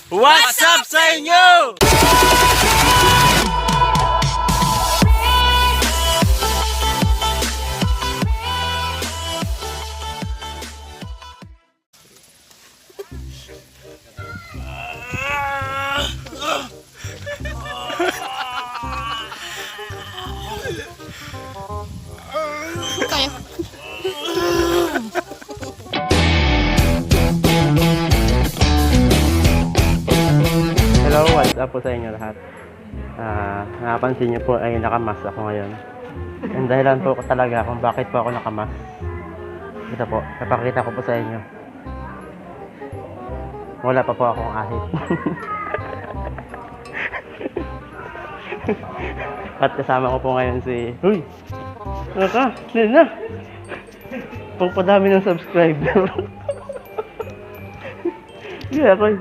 What's up sa inyo? Kaya. Hello, what's up po sa inyo lahat? Napansin niyo po ay nakamask ako ngayon. Ang dahilan po talaga kung bakit po ako nakamask. Ito po, napakita ko po sa inyo. Wala pa po akong ahit. At kasama ko po ngayon si... Uy! Naka! Nina! Pagpadami ng subscriber. Kaya ako eh.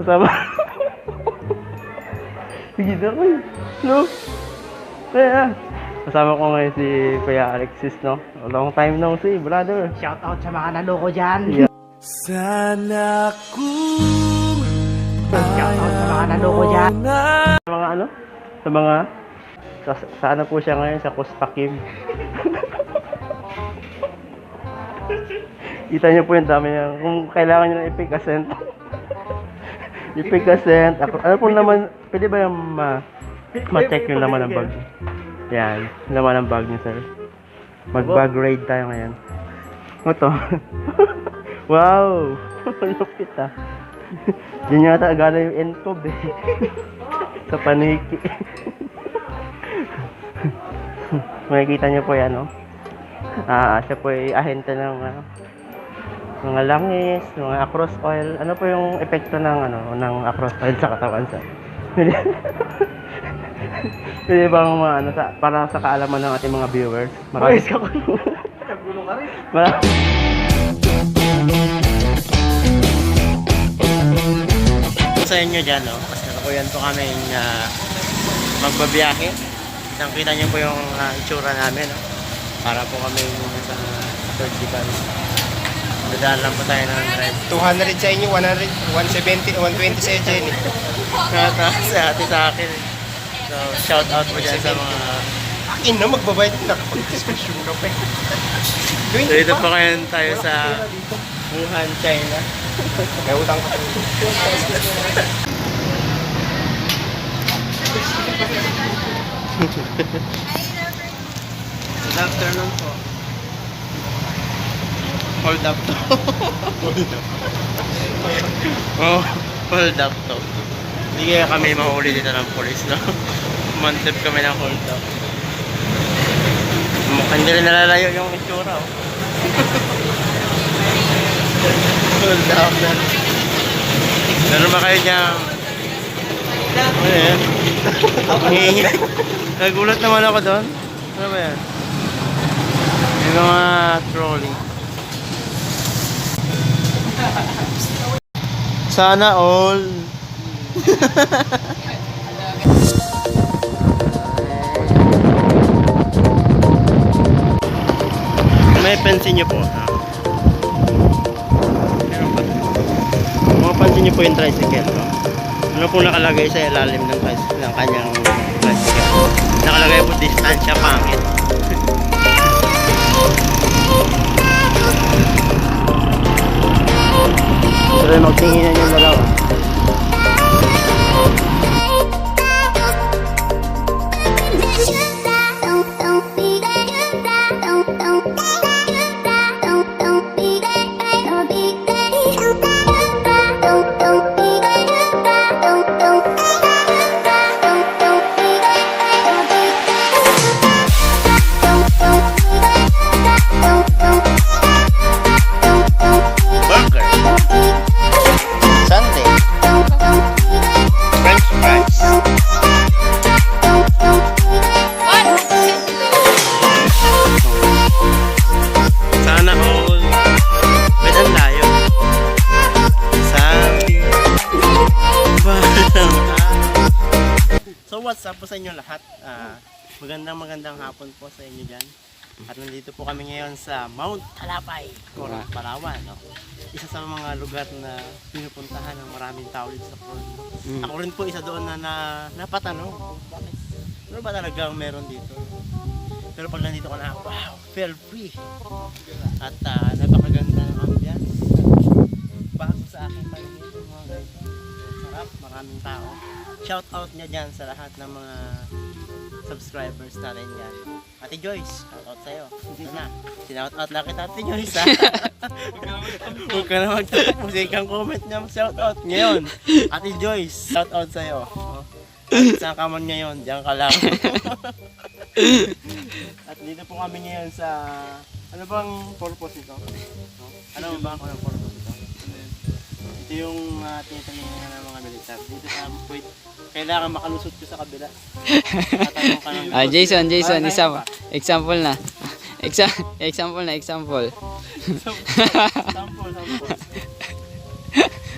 Kasama. Sige na ko eh. No? Kaya. Kasama ko ngayon si Kuya Alexis, no? Long time no see, brother. Shout out sa mga naloko dyan. Yeah. Sana kung Shout out sa mga naloko dyan. Sa mga ano? Sa mga... Sa ano po siya ngayon? Sa Kuspakim. Kita niyo po yung dami niya. Kung kailangan niyo ng ipikasent. Ipikasent. Ano po naman, pwede ba yung ma-check yung laman ng bag? Yan, laman ng bag niyo, sir. Mag-bag raid tayo ngayon. Ito. Wow! Lupit ah. Diyan yata agad yung NCOB eh. Sa paniki. Makikita niyo po yan, no? Siya po ay ahente ng mga langis, mga acros oil. Ano po yung epekto ng acros oil sa katawan sa? Pwede bang para sa kaalaman ng ating mga viewers? Maraming ka ko. Nagulo ka rin. Sa inyo dyan, no? Kasi nakuyan po kami magbabiyahe. Kita niyo po yung itsura namin, no? Para po kami sa surgical. Dadaan lang po tayo ng drive. 200 sa inyo, 100, 170, 120 sa Jenny. Sa ate sa akin. So, shout out po dyan sa mga... Akin na, magbabayad na nakapag-discussion ka pa. So, dito po kayo tayo sa Wuhan, China. May utang ka. Good afternoon po. Hold up to. Oh, hold up to. Hindi kaya kami mahuli dito ng polis, no? Mantip kami ng hold up. Mukhang hindi rin nalalayo yung itsura, oh. Hold up na. Meron ba kayo dyan? Ano yan? Ang nagulat naman ako doon. Ano ba yan? Yung mga trolley. Sana all. May pansin nyo po. Mapapansin nyo po yung tricycle. No? Ano po nakalagay sa ilalim ng tricycle, ng kanyang tricycle? Nakalagay po distansya pangit. Pero magtinginan yung dalawa. So what's up po sa inyo lahat? Magandang hapon po sa inyo dyan. At nandito po kami ngayon sa Mount Talapay, Coron, Palawan. No? Isa sa mga lugar na pinupuntahan ng maraming tao dito sa Coron. Ako rin po isa doon na napatanong, bakit? Ano ba talagang meron dito? Pero pag nandito ka na, wow, feel free. At napakaganda ng ambience. Bago sa akin pa rin ito, mga guys. Sarap, maraming tao. Shout out niya dyan sa lahat ng mga subscribers natin dyan. Ate Joyce, shout out sa'yo. Hindi na. Sinout out lang kita, Ate Joyce, ha? Huwag ka na magtapos. Kang comment niya, shout out. Ngayon, Ate Joyce, shout out sa'yo. Saan ka man ngayon, diyan ka lang. At dito po kami ngayon sa... Ano bang purpose ito? Ano ba ang purpose ito? Ito yung tinitingnan ng mga militar. Dito sa point, kailangan makalusot ko sa kabila. Tatanong ka ng... Jason, example na. Example. Sample.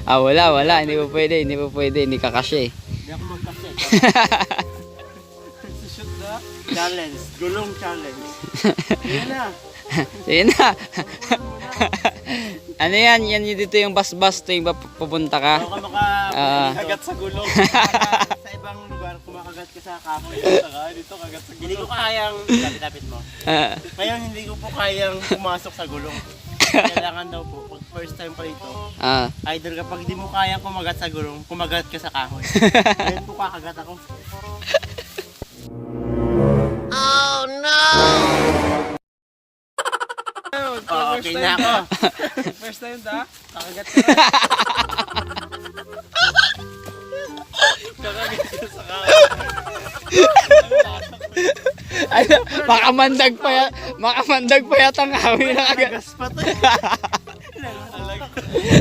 Wala, hindi po pwede, hindi kakasya eh. Hindi ako magkasya. Shoot na. Challenge. Gulong challenge. Yan na. Sige na. Ano yan? Yan yung dito yung bus tuwing pupunta ka. Ako kumakagat sa gulong. Sa ibang lugar, kumakagat ka sa kahoy. Dito kagat sa gulong. Hindi ko kayang, lapit mo. Ngayon, hindi ko po kayang pumasok sa gulong. Kailangan daw po, pag first time pa ito, either kapag di mo kayang kumagat sa gulong, kumagat ka sa kahoy. Ngayon po kakagat ako. Oh no! Okay na ako. First time ta? Kakagat ka na. Kakagat ka sa kahoy. Ano, makamandag pa yata ang kahoy na agad. Nagas pa to.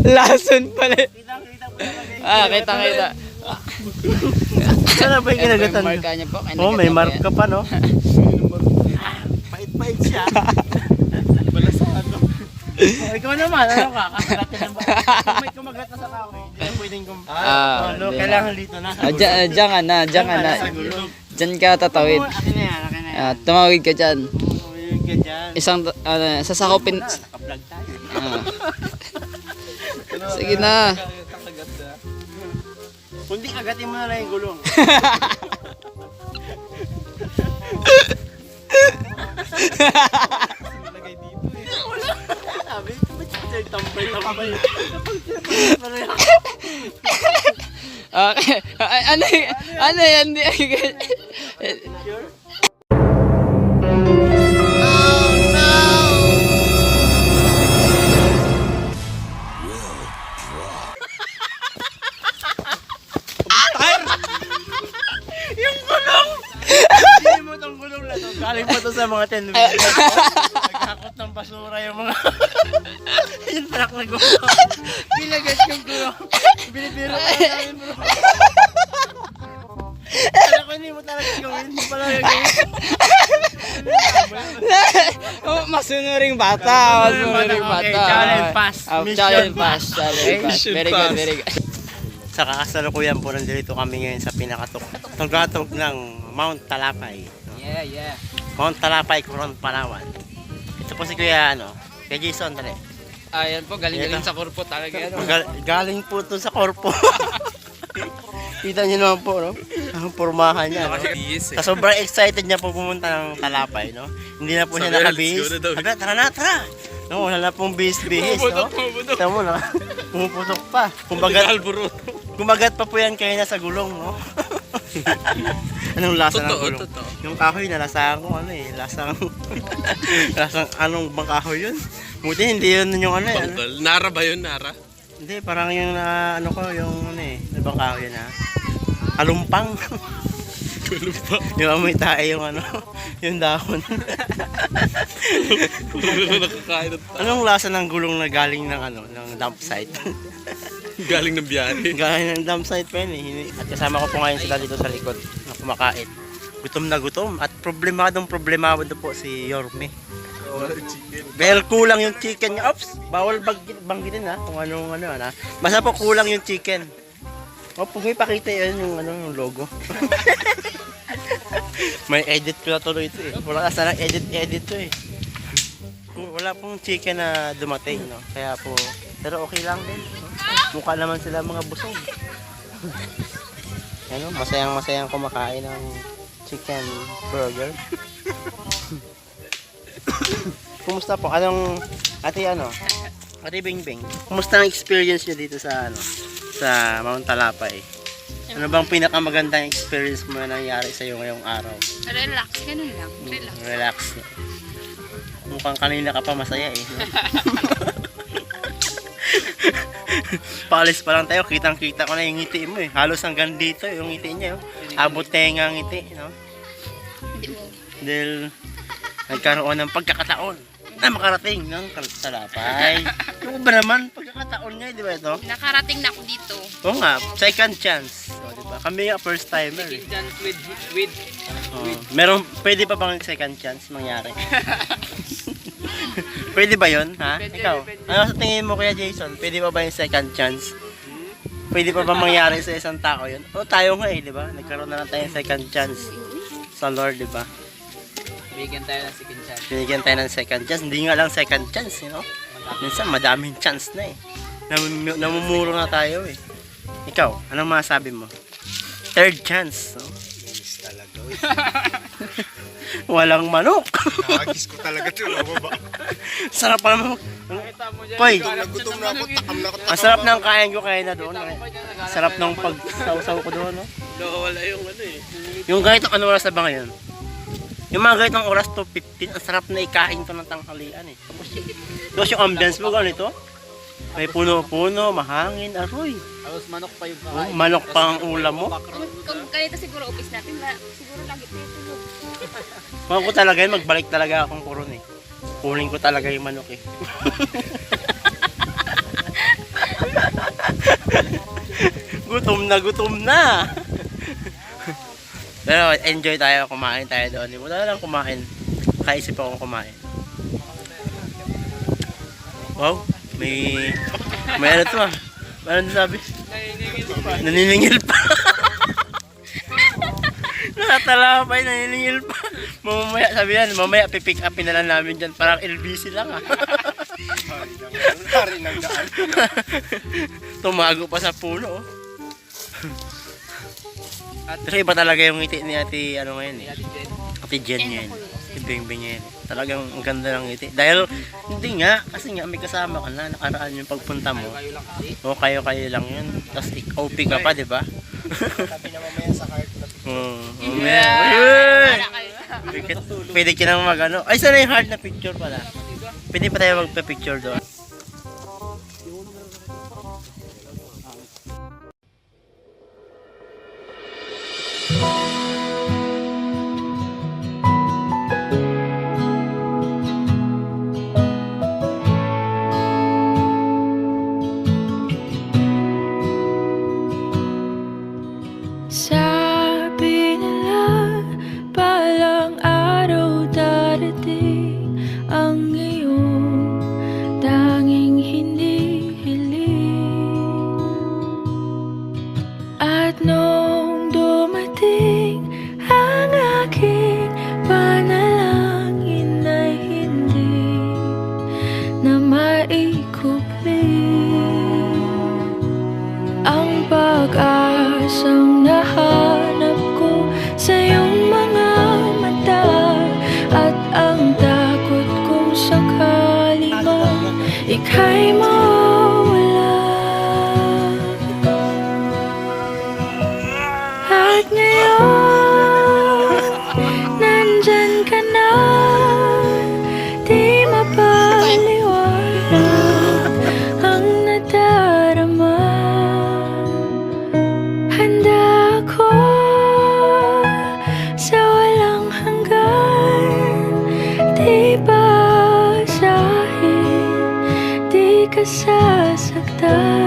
Lason pala. Kitang-kita po talaga. Kita. Sana ba yung kinagatan mo? Marka niya po. Oh, may mark ka pa, no? Pait-pait siya. Balasado. Oh, ikaw naman, ano ka? Kakagatin ng ba? Kung may kumagat na sa kahoy, hindi na pwedeng kailangan dito na. Diyan ka na. Sa gulong. Diyan ka tatawid. Akin na yan. Tumawid ka dyan. Tumawid ka dyan. Isang, sasakupin. Naka-vlog tayo. Sige na. Kakagat na. Kundi agatin mo na lang yung gulong. Nilagay dito eh. Sabi, ba't siya tambay? Okay. Ano yan? Sure? Hindi mo itong gulong na to. Galing pa to sa mga 10 minutes. Nagkakot ng basura yung mga... yung truck na gulong. Bilagat yung gulong. Binibiro ka na namin bro. Alam ko hindi mo talaga gawin. Hindi pala gagawin. Masunuring bata. Okay, challenge pass. Challenge pass. Very good. Sa kasalukuyan po, nandito kami ngayon sa pinakatog ng Mount Talapay. Yeah. Mount Talapay, Coron, Palawan. Ito po si Kuya, Kuya Jason, dali. Ayan po, galing sa korpo talaga. Galing po ito sa korpo. Kita niyo naman po, no? Ang pormahan niya, no? Sobrang excited niya po pumunta ng Talapay, no? Hindi na po siya nakabihis. Tara! No, wala na pong bihis, no? Kita mo na, pumuputok pa. Kumagat pa po yan kayo na sa gulong, no? Anong lasa ng gulong? Yung kahoy na lasahan ko, lasang anong bang kahoy yun? Buti hindi yun yung Nara ba yun, Nara? Hindi, parang yung yung ano bang kahoy yun Alumpang. Yung amoy tae yung yung dahon. Anong lasa ng gulong na galing ng ng dump site? Galing ng biyahe. Galing ng dump site pa yun At kasama ko po ngayon sila dito sa likod na kumakain. Gutom na gutom. At problemado po si Yorme. Dahil kulang yung chicken niya. Ops, bawal banggitin kung anong Basta po kulang yung chicken. Pag may pakita yun yung logo. May edit ko na tuloy ito Wala ka sanang edit to wala pong chicken na dumating, no? Kaya po, pero okay lang din. No? Mukha naman sila mga busog. Ano, masayang kumakain ng chicken burger. Kumusta po? Ate Bingbing, kumusta ang experience niyo dito sa sa Mount Talapay? Ano bang pinakamagandang experience mo na nangyari sa iyo ngayong araw? Relax, ganun lang. Relax. Relax. Mukhang kanina ka pa masaya eh. No? Paalis pa lang tayo, kitang-kita ko na yung ngiti mo eh. Halos hanggang dito yung ngiti niya. Abot tenga ang ngiti, no? Dahil nagkaroon ng pagkakataon na makarating ng Talapay. Ano ba naman? Pagkakataon nga, di ba ito? Nakarating na ako dito. Oo nga, second chance. O, di ba? Kami nga first timer. Eh. With Pwede pa bang second chance mangyari? Pwede ba yun? Ha? Pwede, Ikaw? pwede. Ano sa tingin mo kaya Jason? Pwede pa ba yung second chance? Pwede pa ba mangyari sa isang tao yun? O tayo nga eh, di ba? Nagkaroon na lang tayong second chance sa Lord, di ba? bigyan tayo ng second chance. Binigyan tayo ng second chance. Hindi nga lang second chance, you know? Minsan madaming chance na eh. Namumuro na tayo eh. Ikaw, anong masabi mo? Third chance, no? Talaga, Walang manok. nakagis ko talaga ito. Sarap pa naman. Nakita mo dyan. Poy, Nagutom na ako, takam na ako. ang sarap ng kain ko kaya na doon. Sarap ng pagsaw-saw ko doon, no? Nakawala yung eh. Yung kahit ano oras na ba ngayon? Yung mga ganitong oras to 15, ang sarap na ikain to ng tanghalian eh. Tapos yung ambience mo ganito, may puno-puno, mahangin, aroy. Tapos manok pa yung Oh, manok pa ang ulam mo. Kung ganito siguro upis natin, siguro lagi tayo tulog. Mga ko talaga yun, magbalik talaga akong kuron eh. Kunin ko talaga yung manok eh. Gutom na. Pero enjoy tayo, kumain tayo doon. Wala lang kumain. Kaisip akong kumain. Wow, may ano to ah. Ano sabi? Naniningil pa. Nakatalapay, naniningil pa. Mamaya, sabi yan, mamaya pipick upin na lang namin dyan. Parang LBC lang ah. Hari ng daan. Tumago pa sa puno oh. Pero iba talaga yung ngiti ni ate, ano ngayon eh. Ate Jen ngayon. Si Bingbing ngayon. Talagang ang ganda ng ngiti. Dahil, hindi nga, kasi nga may kasama ka na, nakaraan yung pagpunta mo. O kayo lang yun. Tapos OP ka pa, di ba? Sabi na mamaya sa heart na Pwede ka nang mag-ano. Ay, sana yung heart na picture pala. Pwede pa tayo magpa-picture doon. Sabi nila, balang araw darating ang iyong tanging hindi hiling. At nung dumating ang aking panalangin ay hindi na maikupling. Ang pag-asang nahanap ko sa iyong mga mata, at ang takot kung sakali mang ika'y mawala. At ngayon, nandyan ka na, di mapaliwanag ang nadarama. Handa ako sa walang hanggan, di basahin, di ka sasaktan.